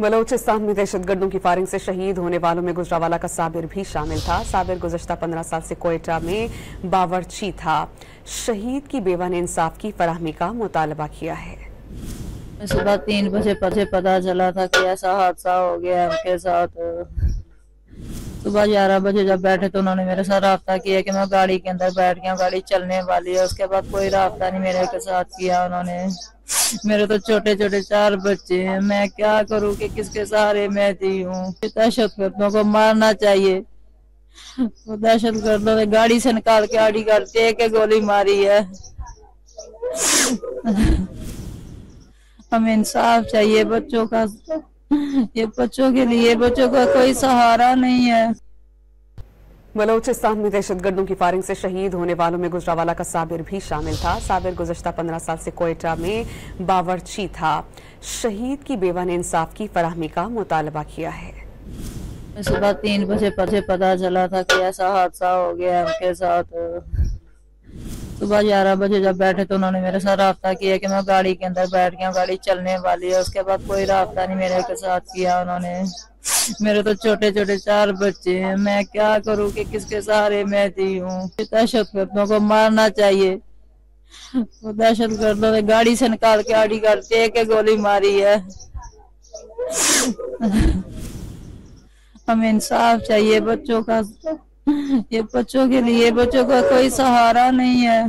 बलूचिस्तान में दहशतगर्दों की फायरिंग से शहीद होने वालों में गुजरावाला का साबिर भी शामिल था। साबिर गुज़श्ता 15 साल से क्वेटा में बावर्ची था। शहीद की बेवा ने इंसाफ की फराहमी का मुतालबा किया है। सुबह 3 बजे पता चला था कि ऐसा हादसा हो गया उनके साथ। सुबह 11 बजे जब बैठे तो उन्होंने मेरे साथ राब्ता किया कि मैं गाड़ी के अंदर बैठ गया, गाड़ी चलने वाली है। उसके बाद कोई राब्ता नहीं मेरे के साथ किया उन्होंने। मेरे तो छोटे छोटे 4 बच्चे हैं, मैं क्या करूं कि किसके सहारे मैं दी हूँ। दहशतगर्दों को मारना चाहिए। वो दहशतगर्दों ने गाड़ी से निकाल के आड़ी कर दे के गोली मारी है। हमें इंसाफ चाहिए बच्चों का। ये बच्चों के लिए, बच्चों का कोई सहारा नहीं है। बलूचिस्तान में दहशतगर्दों की फायरिंग से शहीद होने वालों में गुजरावाला का साबिर भी शामिल था। साबिर गुज़श्ता 15 साल से क्वेटा में बावर्ची था। शहीद की बेवा ने इंसाफ की फराहमी का मुतालबा किया है। सुबह 3 बजे पता चला था कि ऐसा हादसा हो गया उनके साथ। सुबह 11 बजे जब बैठे तो उन्होंने मेरे साथ राब्ता किया कि मैं गाड़ी के अंदर बैठ गया, गाड़ी चलने वाली है। उसके बाद कोई राब्ता नहीं मेरे के साथ किया उन्होंने। मेरे तो छोटे छोटे 4 बच्चे हैं, मैं क्या करूं कि किसके सहारे मैं दी हूँ। दहशतगर्दों को मारना चाहिए। वो दहशतगर्दों ने गाड़ी से निकाल के आड़ी कर दे के गोली मारी है। हमें इंसाफ चाहिए बच्चों का। ये बच्चों के लिए, बच्चों का कोई सहारा नहीं है।